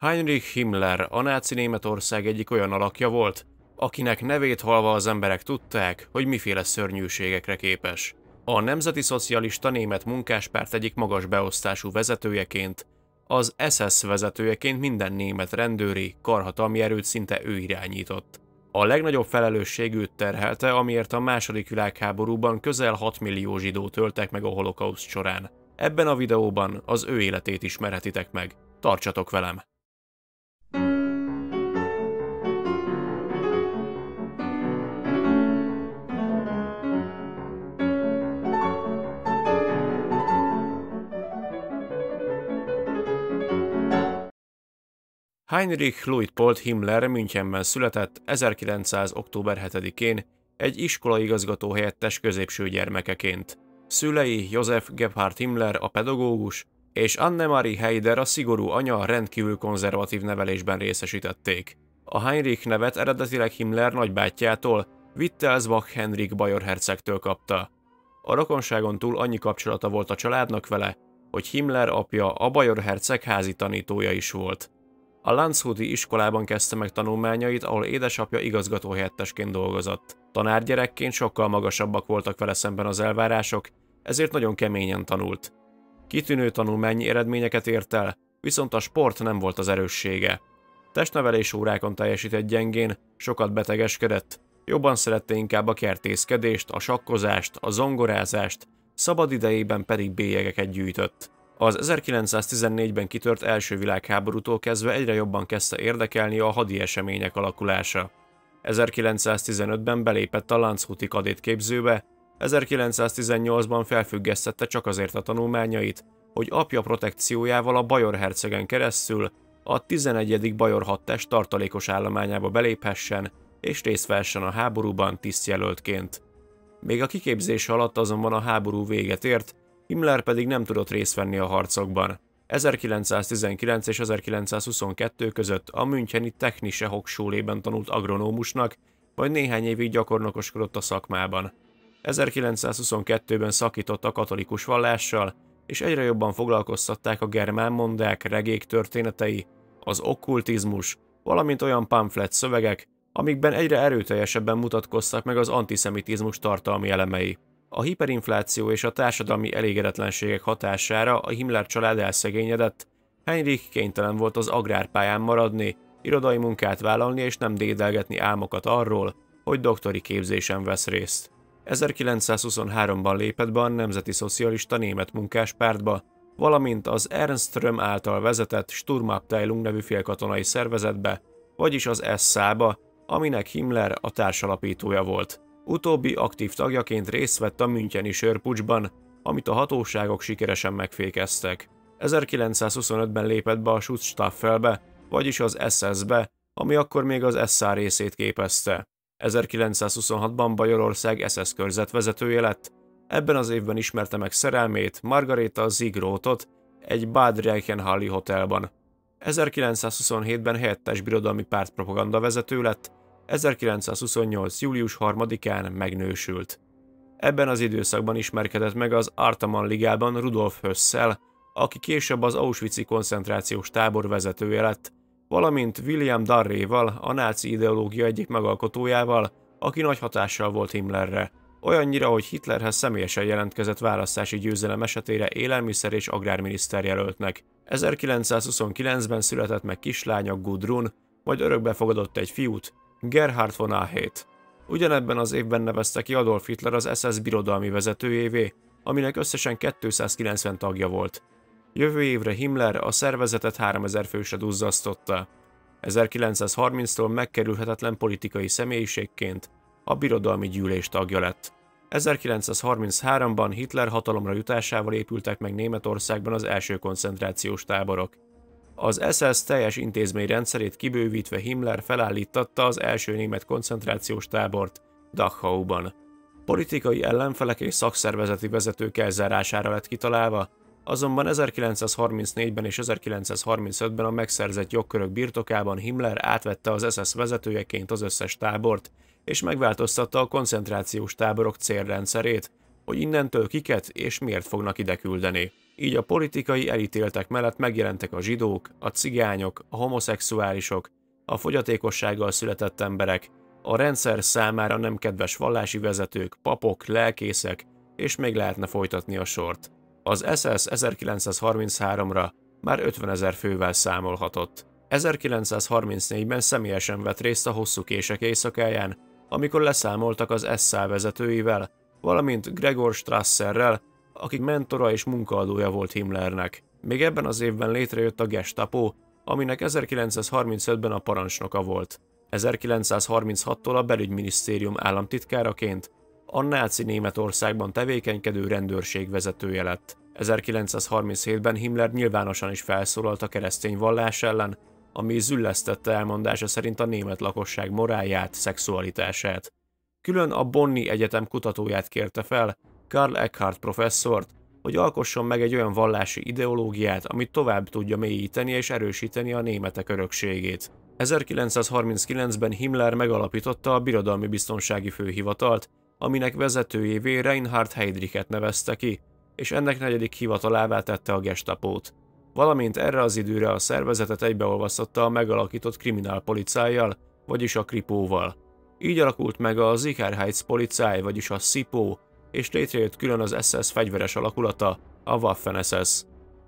Heinrich Himmler a náci Németország egyik olyan alakja volt, akinek nevét hallva az emberek tudták, hogy miféle szörnyűségekre képes. A Nemzeti Szocialista Német Munkáspárt egyik magas beosztású vezetőjeként, az SS vezetőjeként minden német rendőri, karhatalmi erőt szinte ő irányított. A legnagyobb felelősségűt terhelte, amiért a második világháborúban közel 6 millió zsidót öltek meg a holokauszt során. Ebben a videóban az ő életét ismerhetitek meg. Tartsatok velem! Heinrich Luitpold Himmler Münchenben született 1900. október 7-én egy iskolaigazgató helyettes középső gyermekeként. Szülei Josef Gebhard Himmler a pedagógus, és Annemarie Heider a szigorú anya rendkívül konzervatív nevelésben részesítették. A Heinrich nevet eredetileg Himmler nagybátyjától, Wittelsbach Henrik bajor hercegtől kapta. A rokonságon túl annyi kapcsolata volt a családnak vele, hogy Himmler apja a bajor herceg házi tanítója is volt. A Landshuti iskolában kezdte meg tanulmányait, ahol édesapja igazgatóhelyettesként dolgozott. Tanárgyerekként sokkal magasabbak voltak vele szemben az elvárások, ezért nagyon keményen tanult. Kitűnő tanulmányi eredményeket ért el, viszont a sport nem volt az erőssége. Testnevelés órákon teljesített gyengén, sokat betegeskedett, jobban szerette inkább a kertészkedést, a sakkozást, a zongorázást, szabad idejében pedig bélyegeket gyűjtött. Az 1914-ben kitört első világháborútól kezdve egyre jobban kezdte érdekelni a hadi események alakulása. 1915-ben belépett a Landshuti kadétképzőbe, 1918-ban felfüggesztette csak azért a tanulmányait, hogy apja protekciójával a bajor hercegen keresztül a 11. bajor hadtest tartalékos állományába beléphessen és részt vehessen a háborúban tisztjelöltként. Még a kiképzése alatt azonban a háború véget ért, Himmler pedig nem tudott részt venni a harcokban. 1919 és 1922 között a müncheni Technische Hochschulében tanult agronómusnak, majd néhány évig gyakornokoskodott a szakmában. 1922-ben szakított a katolikus vallással, és egyre jobban foglalkoztatták a germán mondák, regék történetei, az okkultizmus, valamint olyan pamflet szövegek, amikben egyre erőteljesebben mutatkoztak meg az antiszemitizmus tartalmi elemei. A hiperinfláció és a társadalmi elégedetlenségek hatására a Himmler család elszegényedett, Heinrich kénytelen volt az agrárpályán maradni, irodai munkát vállalni és nem dédelgetni álmokat arról, hogy doktori képzésen vesz részt. 1923-ban lépett be a Nemzeti Szocialista Német Munkáspártba, valamint az Ernst Röhm által vezetett Sturmabteilung nevű félkatonai szervezetbe, vagyis az SA-ba, aminek Himmler a társalapítója volt. Utóbbi aktív tagjaként részt vett a müncheni sörpuccsban, amit a hatóságok sikeresen megfékeztek. 1925-ben lépett be a Schutzstaffelbe, vagyis az SS-be, ami akkor még az SA részét képezte. 1926-ban Bajorország SS körzetvezetője lett, ebben az évben ismerte meg szerelmét, Margareta Ziegrothot egy Bad Reichenhalli hotelban. 1927-ben helyettes birodalmi pártpropaganda vezető lett, 1928. július 3-án megnősült. Ebben az időszakban ismerkedett meg az Artaman ligában Rudolf Hössel, aki később az Auschwitz-i koncentrációs tábor vezetője lett, valamint William Darréval, a náci ideológia egyik megalkotójával, aki nagy hatással volt Himmlerre. Olyannyira, hogy Hitlerhez személyesen jelentkezett választási győzelem esetére élelmiszer- és agrárminiszter jelöltnek. 1929-ben született meg kislánya Gudrun, majd örökbe fogadott egy fiút, Gerhard von Ahét. Ugyanebben az évben nevezte ki Adolf Hitler az SS birodalmi vezetőjévé, aminek összesen 290 tagja volt. Jövő évre Himmler a szervezetet 3000 fősre duzzasztotta. 1930-tól megkerülhetetlen politikai személyiségként a birodalmi gyűlés tagja lett. 1933-ban Hitler hatalomra jutásával épültek meg Németországban az első koncentrációs táborok. Az SS teljes intézményrendszerét kibővítve Himmler felállíttatta az első német koncentrációs tábort Dachauban. Politikai ellenfelek és szakszervezeti vezetők elzárására lett kitalálva, azonban 1934-ben és 1935-ben a megszerzett jogkörök birtokában Himmler átvette az SS vezetőjeként az összes tábort, és megváltoztatta a koncentrációs táborok célrendszerét, hogy innentől kiket és miért fognak ide küldeni. Így a politikai elítéltek mellett megjelentek a zsidók, a cigányok, a homoszexuálisok, a fogyatékossággal született emberek, a rendszer számára nem kedves vallási vezetők, papok, lelkészek, és még lehetne folytatni a sort. Az SS 1933-ra már 50 000 fővel számolhatott. 1934-ben személyesen vett részt a hosszú kések éjszakáján, amikor leszámoltak az SA vezetőivel, valamint Gregor Strasserrel, aki mentora és munkaadója volt Himmlernek. Még ebben az évben létrejött a Gestapo, aminek 1935-ben a parancsnoka volt. 1936-tól a belügyminisztérium államtitkáraként a náci Németországban tevékenykedő rendőrség vezetője lett. 1937-ben Himmler nyilvánosan is felszólalt a keresztény vallás ellen, ami züllesztette elmondása szerint a német lakosság morálját, szexualitását. Külön a Bonni Egyetem kutatóját kérte fel, Karl Eckhart professzort, hogy alkosson meg egy olyan vallási ideológiát, amit tovább tudja mélyíteni és erősíteni a németek örökségét. 1939-ben Himmler megalapította a Birodalmi Biztonsági Főhivatalt, aminek vezetőjévé Reinhard Heydrichet nevezte ki, és ennek negyedik hivatalává tette a Gestapót. Valamint erre az időre a szervezetet egybeolvasztotta a megalakított kriminálpolicájjal, vagyis a Kripóval. Így alakult meg a Sicherheitspolizei, vagyis a SIPO, és létrejött külön az SS fegyveres alakulata, a Waffen-SS.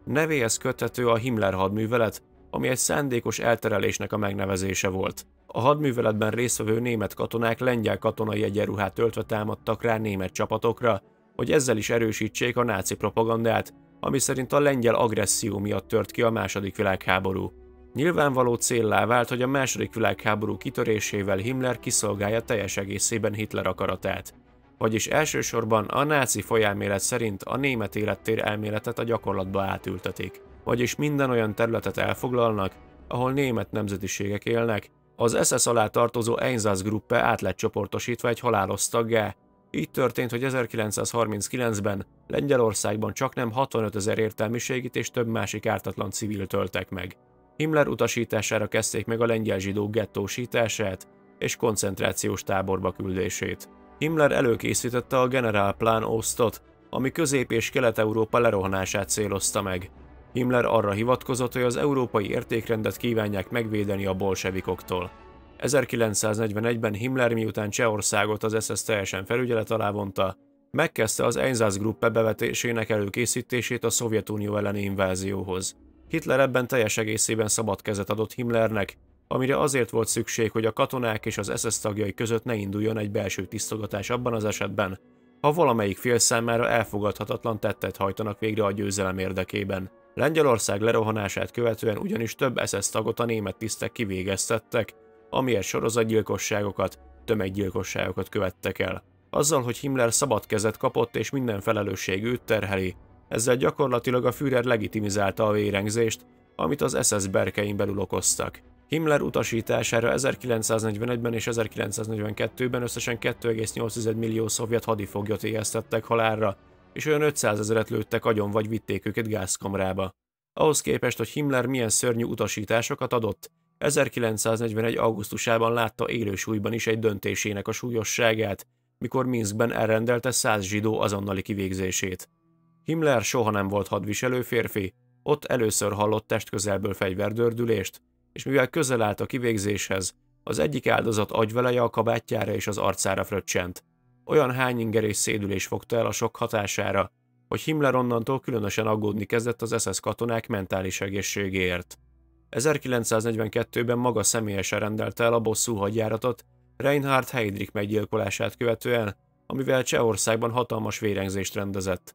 Nevéhez köthető a Himmler hadművelet, ami egy szándékos elterelésnek a megnevezése volt. A hadműveletben résztvevő német katonák lengyel katonai egyenruhát öltve támadtak rá német csapatokra, hogy ezzel is erősítsék a náci propagandát, ami szerint a lengyel agresszió miatt tört ki a II. Világháború. Nyilvánvaló céllá vált, hogy a II. Világháború kitörésével Himmler kiszolgálja teljes egészében Hitler akaratát. Vagyis elsősorban a náci folyelmélet szerint a német élettér elméletet a gyakorlatba átültetik. Vagyis minden olyan területet elfoglalnak, ahol német nemzetiségek élnek, az SS alá tartozó Einsatzgruppe át lett csoportosítva egy halálos taggá. Így történt, hogy 1939-ben Lengyelországban csaknem 65 000 értelmiségit és több másik ártatlan civilt öltek meg. Himmler utasítására kezdték meg a lengyel zsidók gettósítását és koncentrációs táborba küldését. Himmler előkészítette a Generalplan Ostot, ami Közép- és Kelet-Európa lerohanását célozta meg. Himmler arra hivatkozott, hogy az európai értékrendet kívánják megvédeni a bolsevikoktól. 1941-ben Himmler, miután Csehországot az SS teljesen felügyelet alá vonta, megkezdte az Einsatzgruppe bevetésének előkészítését a Szovjetunió elleni invázióhoz. Hitler ebben teljes egészében szabad kezet adott Himmlernek, amire azért volt szükség, hogy a katonák és az SS tagjai között ne induljon egy belső tisztogatás abban az esetben, ha valamelyik fél számára elfogadhatatlan tettet hajtanak végre a győzelem érdekében. Lengyelország lerohanását követően ugyanis több SS tagot a német tisztek kivégeztettek, amiért sorozatgyilkosságokat, tömeggyilkosságokat követtek el. Azzal, hogy Himmler szabad kezet kapott és minden felelősség őt terheli, ezzel gyakorlatilag a Führer legitimizálta a vérengzést, amit az SS berkein belül okoztak. Himmler utasítására 1941-ben és 1942-ben összesen 2,8 millió szovjet hadifoglyot éheztettek halálra, és olyan 500 000-et lőttek agyon vagy vitték őket gázkamrába. Ahhoz képest, hogy Himmler milyen szörnyű utasításokat adott, 1941. augusztusában látta élő súlyban is egy döntésének a súlyosságát, mikor Minskben elrendelte 100 zsidó azonnali kivégzését. Himmler soha nem volt hadviselő férfi, ott először hallott testközelből fegyverdördülést, és mivel közel állt a kivégzéshez, az egyik áldozat agyveleje a kabátjára és az arcára fröccsent. Olyan hányinger és szédülés fogta el a sok hatására, hogy Himmler onnantól különösen aggódni kezdett az SS katonák mentális egészségéért. 1942-ben maga személyesen rendelte el a bosszú hadjáratot Reinhard Heydrich meggyilkolását követően, amivel Csehországban hatalmas vérengzést rendezett.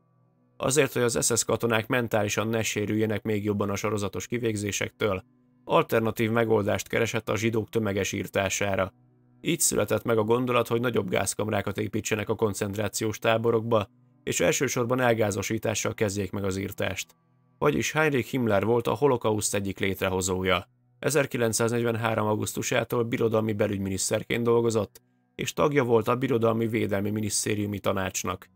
Azért, hogy az SS katonák mentálisan ne sérüljenek még jobban a sorozatos kivégzésektől, alternatív megoldást keresett a zsidók tömeges írtására. Így született meg a gondolat, hogy nagyobb gázkamrákat építsenek a koncentrációs táborokba, és elsősorban elgázosítással kezdjék meg az írtást. Vagyis Heinrich Himmler volt a holokauszt egyik létrehozója. 1943. augusztusától birodalmi belügyminiszterként dolgozott, és tagja volt a Birodalmi Védelmi Minisztériumi Tanácsnak.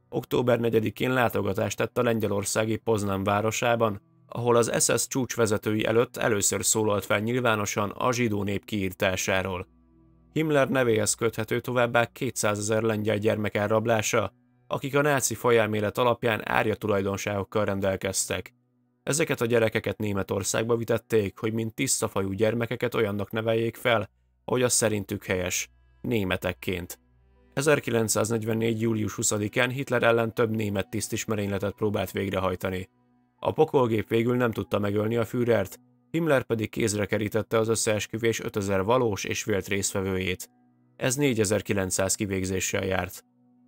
Október 4-én látogatást tett a lengyelországi Poznan városában, ahol az SS csúcsvezetői előtt először szólalt fel nyilvánosan a zsidó nép kiírtásáról. Himmler nevéhez köthető továbbá 200 000 lengyel gyermek elrablása, akik a náci fajelmélet alapján árja tulajdonságokkal rendelkeztek. Ezeket a gyerekeket Németországba vitették, hogy mint tiszta fajú gyermekeket olyannak neveljék fel, ahogy az szerintük helyes, németekként. 1944. július 20-án Hitler ellen több német tiszt is merényletet próbált végrehajtani. A pokolgép végül nem tudta megölni a Führert, Himmler pedig kézre kerítette az összeesküvés 5000 valós és vélt résztvevőjét. Ez 4900 kivégzéssel járt.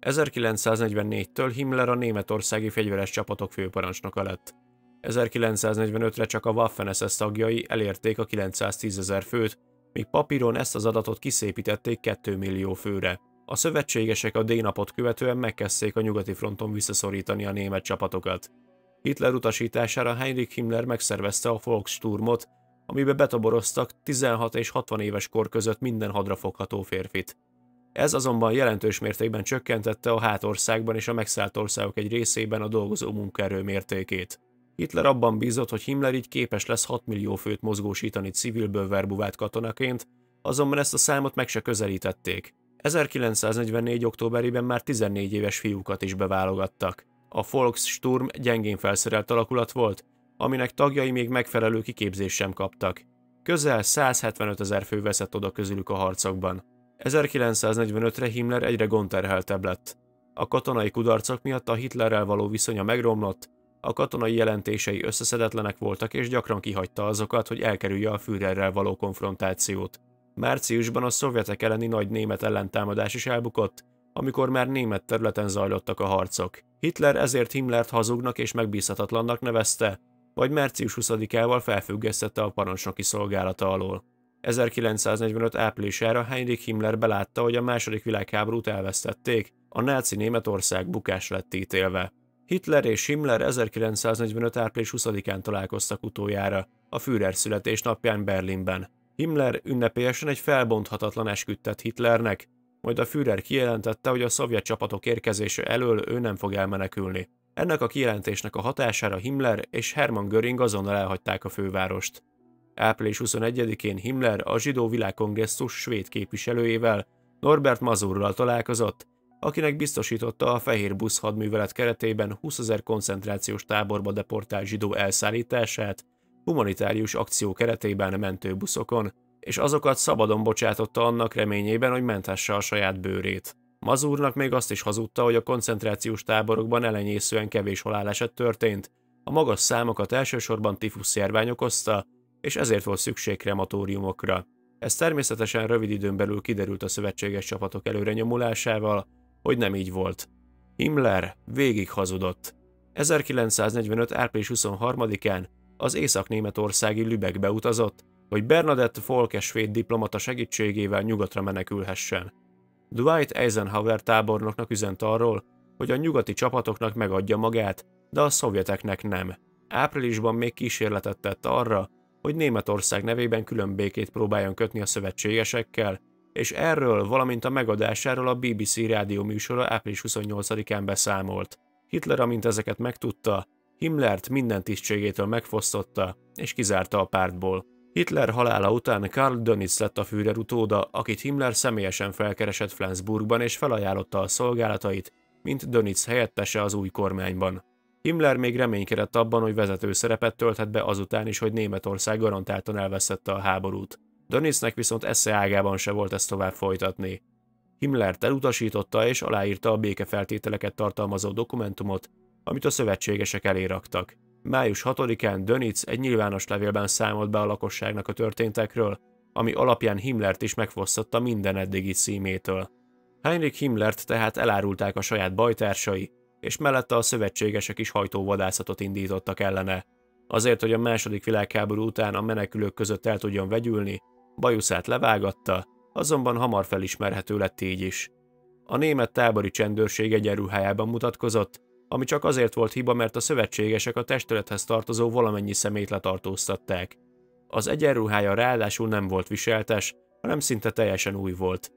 1944-től Himmler a németországi fegyveres csapatok főparancsnoka lett. 1945-re csak a Waffen-SS tagjai elérték a 910 000 főt, míg papíron ezt az adatot kiszépítették 2 millió főre. A szövetségesek a D-napot követően megkezdték a nyugati fronton visszaszorítani a német csapatokat. Hitler utasítására Heinrich Himmler megszervezte a Volkssturmot, amibe betoboroztak 16 és 60 éves kor között minden hadrafogható férfit. Ez azonban jelentős mértékben csökkentette a hátországban és a megszállt országok egy részében a dolgozó munkaerő mértékét. Hitler abban bízott, hogy Himmler így képes lesz 6 millió főt mozgósítani civilből verbuvált katonaként, azonban ezt a számot meg se közelítették. 1944. októberében már 14 éves fiúkat is beválogattak. A Volkssturm gyengén felszerelt alakulat volt, aminek tagjai még megfelelő kiképzést sem kaptak. Közel 175 000 fő veszett oda közülük a harcokban. 1945-re Himmler egyre gondterheltebb lett. A katonai kudarcok miatt a Hitlerrel való viszonya megromlott, a katonai jelentései összeszedetlenek voltak és gyakran kihagyta azokat, hogy elkerülje a Führerrel való konfrontációt. Márciusban a szovjetek elleni nagy német ellentámadás is elbukott, amikor már német területen zajlottak a harcok. Hitler ezért Himmlert hazugnak és megbízhatatlannak nevezte, majd március 20-ával felfüggesztette a parancsnoki szolgálata alól. 1945 áprilisára Heinrich Himmler belátta, hogy a II. Világháborút elvesztették, a náci Németország bukásra lett ítélve. Hitler és Himmler 1945. április 20-án találkoztak utoljára, a Führer születésnapján Berlinben. Himmler ünnepélyesen egy felbonthatatlan esküt tett Hitlernek, majd a Führer kijelentette, hogy a szovjet csapatok érkezése elől ő nem fog elmenekülni. Ennek a kijelentésnek a hatására Himmler és Hermann Göring azonnal elhagyták a fővárost. Április 21-én Himmler a Zsidó Világkongresszus svéd képviselőjével, Norbert Mazurral találkozott, akinek biztosította a Fehér Busz hadművelet keretében 20 000 koncentrációs táborba deportált zsidó elszállítását, humanitárius akció keretében mentőbuszokon, és azokat szabadon bocsátotta annak reményében, hogy menthesse a saját bőrét. Mazurnak még azt is hazudta, hogy a koncentrációs táborokban elenyészően kevés haláleset történt, a magas számokat elsősorban tifuszjárvány okozta, és ezért volt szükség krematóriumokra. Ez természetesen rövid időn belül kiderült a szövetséges csapatok előrenyomulásával, hogy nem így volt. Himmler végig hazudott. 1945. április 23-án az észak-németországi Lübeckbe utazott, hogy Bernadette Folke svéd diplomata segítségével nyugatra menekülhessen. Dwight Eisenhower tábornoknak üzent arról, hogy a nyugati csapatoknak megadja magát, de a szovjeteknek nem. Áprilisban még kísérletet tett arra, hogy Németország nevében külön békét próbáljon kötni a szövetségesekkel, és erről, valamint a megadásáról a BBC rádióműsora április 28-án beszámolt. Hitler, amint ezeket megtudta, Himmlert minden tisztségétől megfosztotta, és kizárta a pártból. Hitler halála után Karl Dönitz lett a Führer utóda, akit Himmler személyesen felkeresett Flensburgban és felajánlotta a szolgálatait, mint Dönitz helyettese az új kormányban. Himmler még reménykedett abban, hogy vezető szerepet tölthet be azután is, hogy Németország garantáltan elvesztette a háborút. Dönitznek viszont esze ágában se volt ezt tovább folytatni. Himmlert elutasította és aláírta a békefeltételeket tartalmazó dokumentumot, amit a szövetségesek elé raktak. Május 6-án Dönitz egy nyilvános levélben számolt be a lakosságnak a történtekről, ami alapján Himmlert is megfosztotta minden eddigi címétől. Heinrich Himmlert tehát elárulták a saját bajtársai, és mellette a szövetségesek is hajtóvadászatot indítottak ellene. Azért, hogy a II. Világháború után a menekülők között el tudjon vegyülni, bajuszát levágatta, azonban hamar felismerhető lett így is. A német tábori csendőrség egyenruhájában mutatkozott, ami csak azért volt hiba, mert a szövetségesek a testülethez tartozó valamennyi személyt letartóztatták. Az egyenruhája ráadásul nem volt viseltes, hanem szinte teljesen új volt.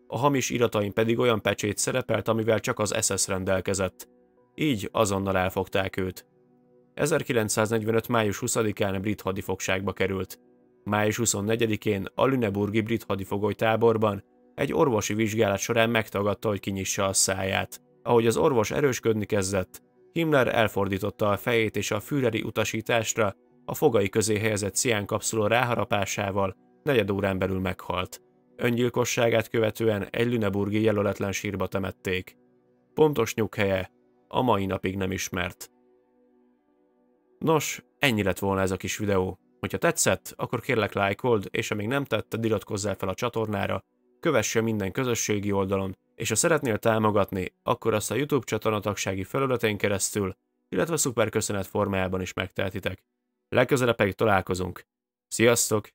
A hamis iratain pedig olyan pecsét szerepelt, amivel csak az SS rendelkezett. Így azonnal elfogták őt. 1945. május 20-án brit hadifogságba került. Május 24-én a Lüneburgi brit hadifogolytáborban egy orvosi vizsgálat során megtagadta, hogy kinyissa a száját. Ahogy az orvos erősködni kezdett, Himmler elfordította a fejét, és a Führeri utasításra a fogai közé helyezett ciánkapszula ráharapásával negyed órán belül meghalt. Öngyilkosságát követően egy lüneburgi jelöletlen sírba temették. Pontos nyughelye a mai napig nem ismert. Nos, ennyi lett volna ez a kis videó. Hogyha tetszett, akkor kérlek lájkold, és ha még nem tetted, iratkozzál fel a csatornára, kövesse minden közösségi oldalon, és ha szeretnél támogatni, akkor azt a YouTube csatorna tagsági felületén keresztül, illetve szuperköszönet formájában is megtehetitek. Legközelebb pedig találkozunk. Sziasztok!